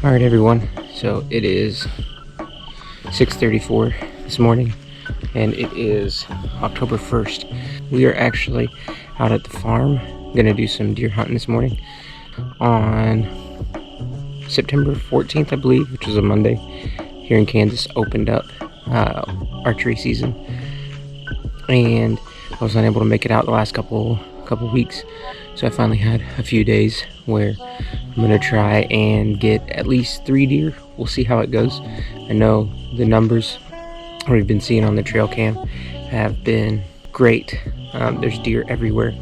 All right, everyone. So it is 6:34 this morning, and it is October 1st. We are actually out at the farm, gonna do some deer hunting this morning on September 14th, I believe, which is a Monday. Here in Kansas, opened up archery season, and I was unable to make it out the last couple weeks, so I finally had a few days where I'm gonna try and get at least 3 deer. We'll see how it goes. I know the numbers we've been seeing on the trail cam have been great. There's deer everywhere,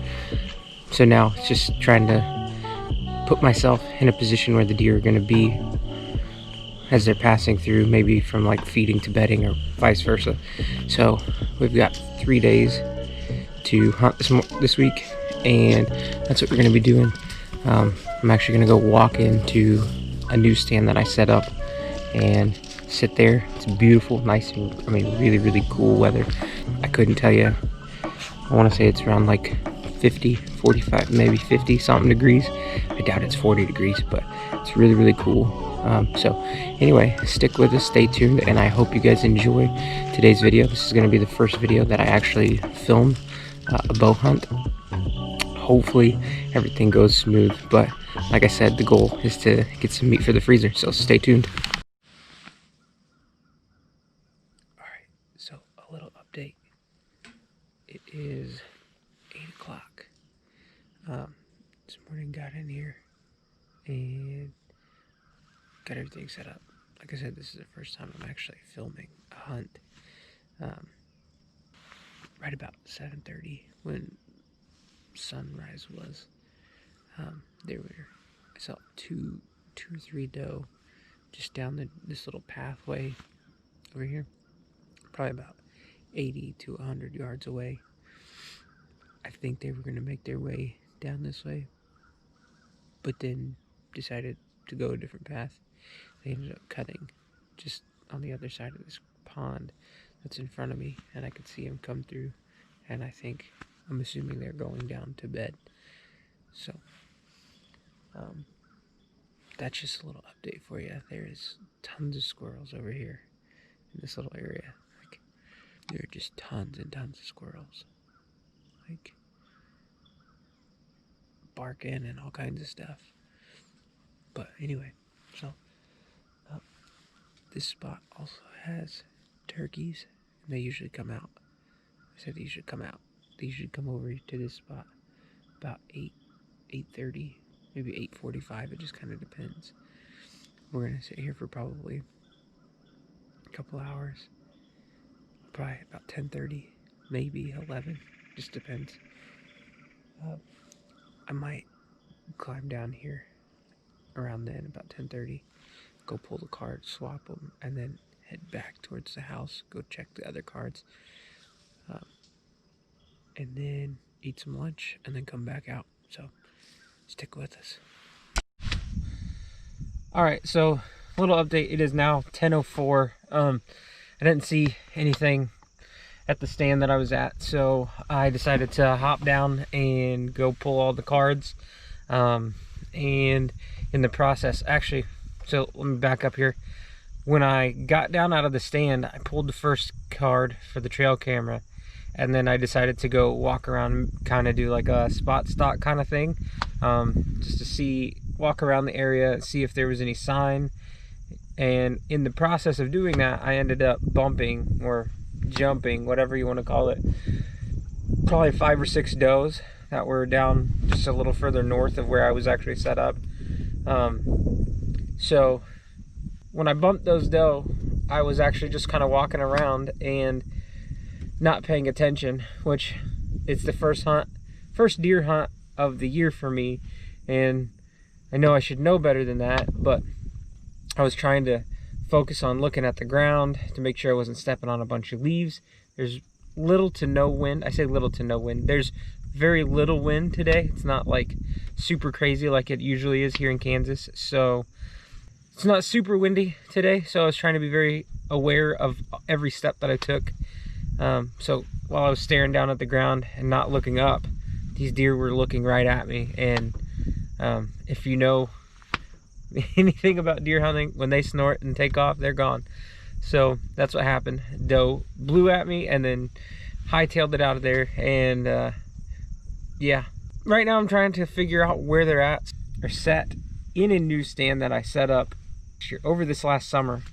so now it's just trying to put myself in a position where the deer are going to be as they're passing through, maybe from like feeding to bedding or vice versa. So we've got 3 days to hunt this week, and that's what we're going to be doing. I'm actually going to go walk into a newsstand that I set up and sit there. It's beautiful, nice, and really cool weather. I couldn't tell you, I want to say it's around like 50, 45, maybe 50 something degrees. I doubt it's 40 degrees, but it's really cool. So anyway, stick with us, stay tuned, and I hope you guys enjoy today's video. This is going to be the first video that I actually filmed a bow hunt. Hopefully everything goes smooth, but like I said, the goal is to get some meat for the freezer, so stay tuned. Alright, so a little update. It is 8 o'clock. This morning got in here and got everything set up. Like I said, this is the first time I'm actually filming a hunt. Right about 7:30 when sunrise was. I saw two or three doe just down this little pathway over here, probably about 80 to 100 yards away. I think they were going to make their way down this way, but then decided to go a different path. They ended up cutting just on the other side of this pond that's in front of me, and I could see them come through, and I'm assuming they're going down to bed. So that's just a little update for you. There's tons of squirrels over here in this little area. Like, there are just tons and tons of squirrels, like barking and all kinds of stuff. But anyway, so this spot also has turkeys, and they usually come out. I said they usually come out. They usually come over to this spot about 8:30, maybe 8:45. It just kind of depends. We're gonna sit here for probably a couple hours, probably about 10:30, maybe 11. Just depends. I might climb down here around then, about 10:30, go pull the cards, swap them, and then head back towards the house, go check the other cards, and then eat some lunch, and then come back out. So stick with us. Alright, so a little update. It is now 10:04. I didn't see anything at the stand that I was at, so I decided to hop down and go pull all the cards. And in the process, actually, so let me back up here. When I got down out of the stand, I pulled the first card for the trail camera, and then I decided to go walk around and kind of do like a spot stock kind of thing, just to walk around the area and see if there was any sign. And in the process of doing that, I ended up bumping or jumping, whatever you want to call it, probably 5 or 6 does that were down just a little further north of where I was actually set up. So when I bumped those doe, I was actually just kind of walking around and not paying attention, which it's the first deer hunt of the year for me, and I know I should know better than that, but I was trying to focus on looking at the ground to make sure I wasn't stepping on a bunch of leaves. There's little to no wind. I say little to no wind. There's very little wind today. It's not like super crazy like it usually is here in Kansas, so it's not super windy today, so I was trying to be very aware of every step that I took. So while I was staring down at the ground and not looking up, these deer were looking right at me. And if you know anything about deer hunting, when they snort and take off, they're gone. So that's what happened. Doe blew at me and then hightailed it out of there. And yeah, right now I'm trying to figure out where they're at. They're set in a new stand that I set up over this last summer.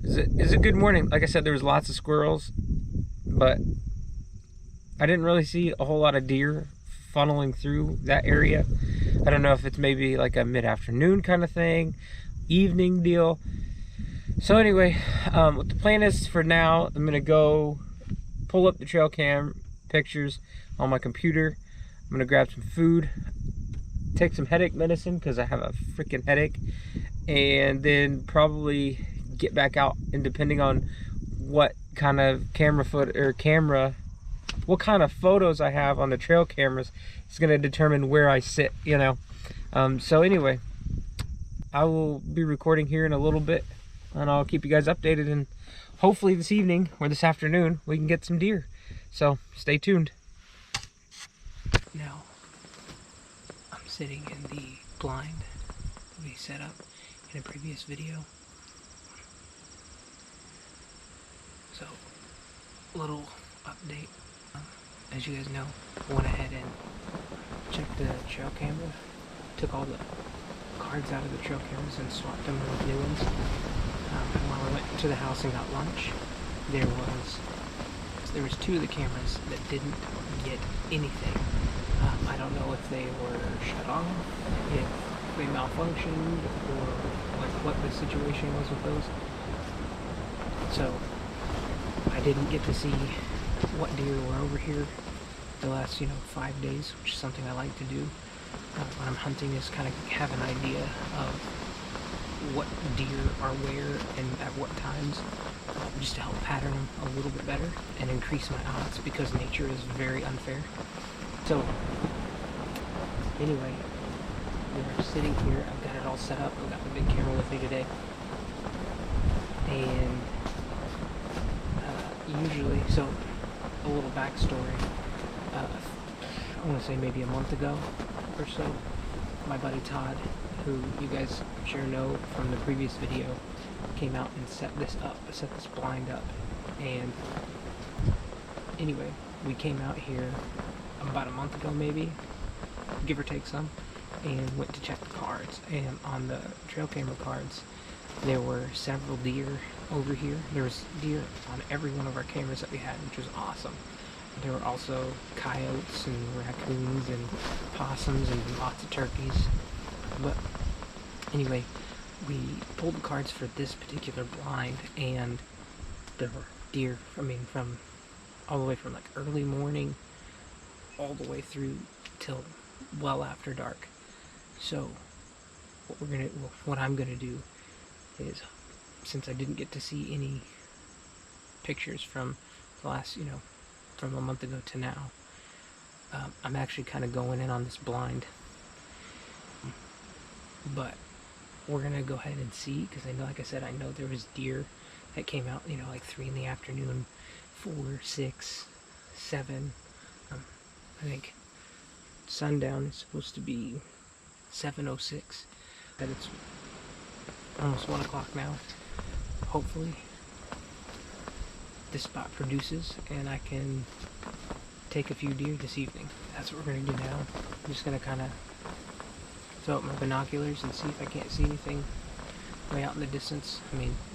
It's a good morning. Like I said, there was lots of squirrels, but I didn't really see a whole lot of deer funneling through that area. I don't know if it's maybe like a mid-afternoon kind of thing, evening deal. So anyway, what the plan is for now, I'm gonna go pull up the trail cam pictures on my computer. I'm gonna grab some food, take some headache medicine because I have a freaking headache, and then probably get back out. And depending on what kind of what kind of photos I have on the trail cameras, it's gonna determine where I sit, you know. So anyway, I will be recording here in a little bit, and I'll keep you guys updated, and hopefully this evening or this afternoon we can get some deer. So stay tuned. Now I'm sitting in the blind we set up in a previous video. So, little update. As you guys know, I went ahead and checked the trail camera, took all the cards out of the trail cameras and swapped them with new ones. And while I went to the house and got lunch, there was two of the cameras that didn't get anything. I don't know if they were shut off, if they malfunctioned, or like what the situation was with those. So I didn't get to see what deer were over here the last 5 days, which is something I like to do when I'm hunting, is kind of have an idea of what deer are where and at what times, just to help pattern them a little bit better and increase my odds, because nature is very unfair. So anyway, we're sitting here. I've got it all set up. I've got the big camera with me today, and usually, so a little backstory, I want to say maybe a month ago or so, my buddy Todd, who you guys I'm sure know from the previous video, came out and set this blind up. And anyway, we came out here about a month ago, maybe, give or take some, and went to check the cards. And on the trail camera cards, there were several deer over here. There was deer on every one of our cameras that we had, which was awesome. There were also coyotes and raccoons and possums and lots of turkeys. But anyway, we pulled the cards for this particular blind, and there were deer, from all the way from like early morning all the way through till well after dark. So what I'm gonna do is, since I didn't get to see any pictures from the last, from a month ago to now, I'm actually kind of going in on this blind. But we're gonna go ahead and see, because I know, like I said, I know there was deer that came out, like 3 in the afternoon, 4, 6, 7. I think sundown is supposed to be 7:06. That it's almost 1 o'clock now. Hopefully this spot produces and I can take a few deer this evening. That's what we're going to do now. I'm just going to kind of throw out my binoculars and see if I can't see anything way out in the distance.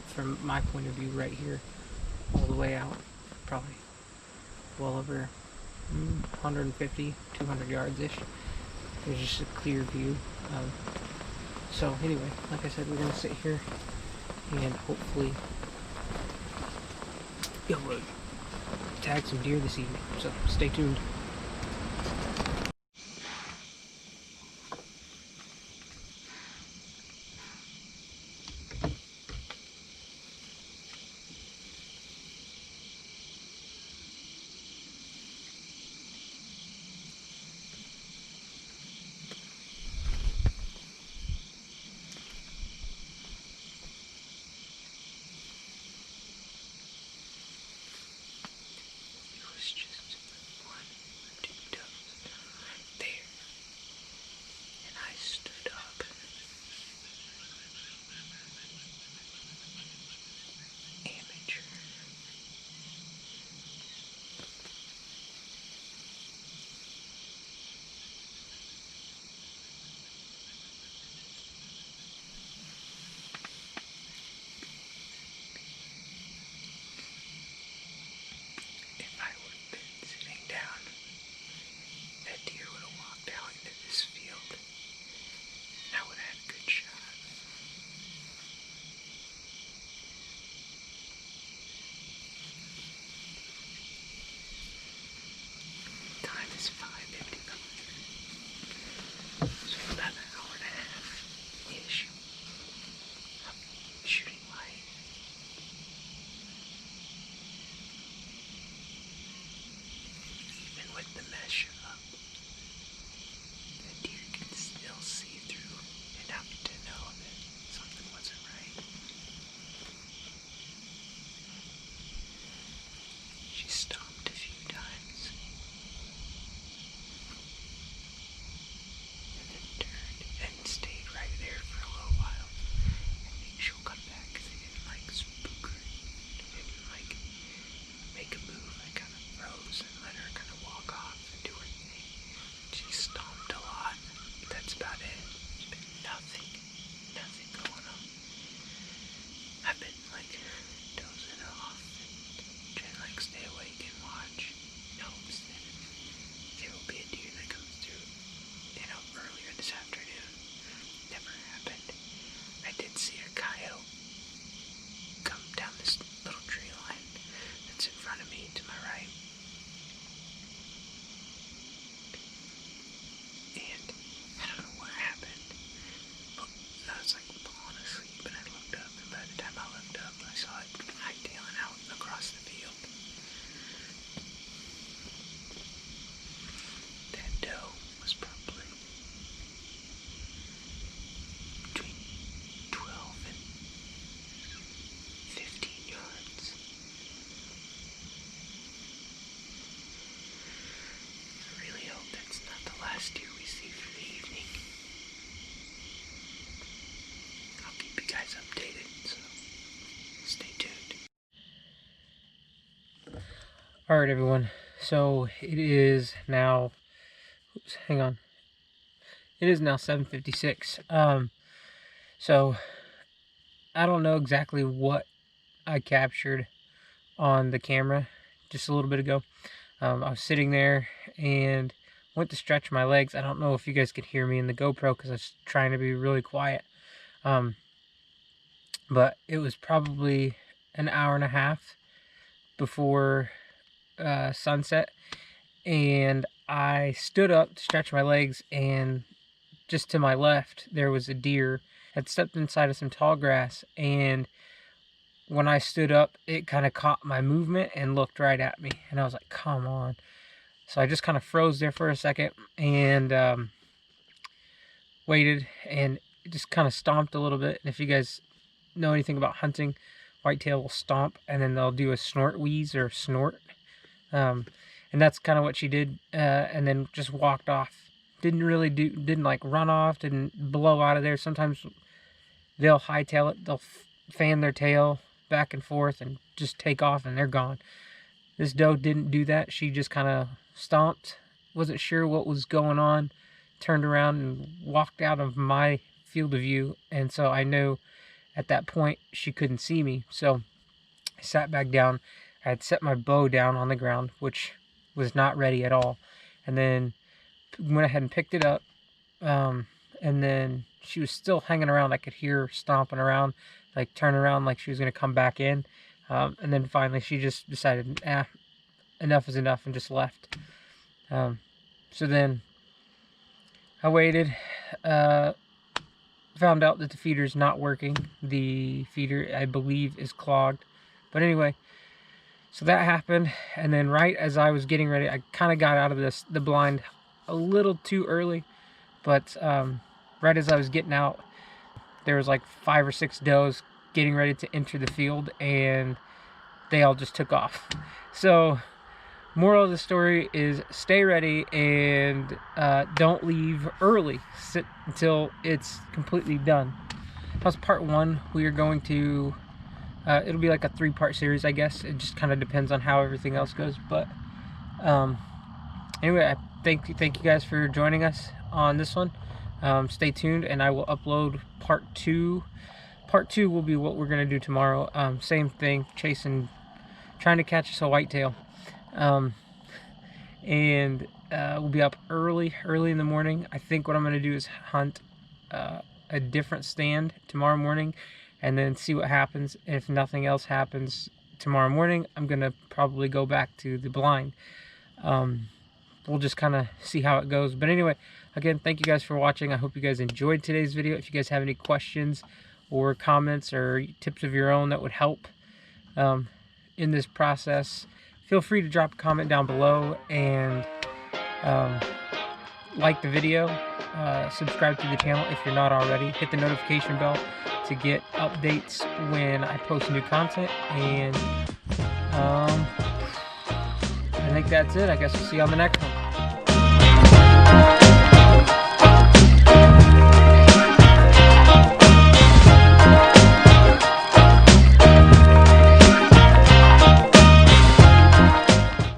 From my point of view right here, all the way out, probably well over 150, 200 yards-ish. There's just a clear view. So anyway, like I said, we're going to sit here and hopefully be able to tag some deer this evening. So stay tuned. It was just one All right, everyone. So it is now. Oops, hang on. It is now 7:56. So I don't know exactly what I captured on the camera just a little bit ago. I was sitting there and went to stretch my legs. I don't know if you guys could hear me in the GoPro because I was trying to be really quiet. But it was probably an hour and a half before sunset, and I stood up to stretch my legs, and just to my left there was a deer had stepped inside of some tall grass, and when I stood up it kind of caught my movement and looked right at me, and I was like, come on. So I just kind of froze there for a second and waited, and just kind of stomped a little bit. And if you guys know anything about hunting, whitetail will stomp and then they'll do a snort wheeze or snort, and that's kind of what she did, and then just walked off. Didn't like run off, didn't blow out of there. Sometimes they'll hightail it, they'll fan their tail back and forth and just take off and they're gone. This doe didn't do that. She just kind of stomped, wasn't sure what was going on, turned around and walked out of my field of view, and so I knew at that point she couldn't see me. So I sat back down. I had set my bow down on the ground, which was not ready at all, and then went ahead and picked it up, and then she was still hanging around. I could hear her stomping around, like turn around like she was going to come back in, and then finally she just decided, enough is enough, and just left. So then I waited, found out that the feeder's not working. The feeder, I believe, is clogged. But anyway, so that happened, and then right as I was getting ready, I kind of got out of the blind a little too early, but right as I was getting out, there was like 5 or 6 does getting ready to enter the field, and they all just took off. So moral of the story is stay ready and don't leave early. Sit until it's completely done. That was part 1. We are going to, it'll be like a 3-part series, I guess. It just kind of depends on how everything else goes. But anyway, I thank you guys for joining us on this one. Stay tuned, and I will upload part 2. Part 2 will be what we're going to do tomorrow. Same thing, trying to catch us a whitetail. And we'll be up early in the morning. I think what I'm going to do is hunt a different stand tomorrow morning, and then see what happens. If nothing else happens tomorrow morning, I'm going to probably go back to the blind. We'll just kind of see how it goes. But anyway, again, thank you guys for watching. I hope you guys enjoyed today's video. If you guys have any questions or comments or tips of your own that would help in this process, feel free to drop a comment down below, and like the video, subscribe to the channel if you're not already, hit the notification bell to get updates when I post new content, and I think that's it. I guess we'll see you on the next one.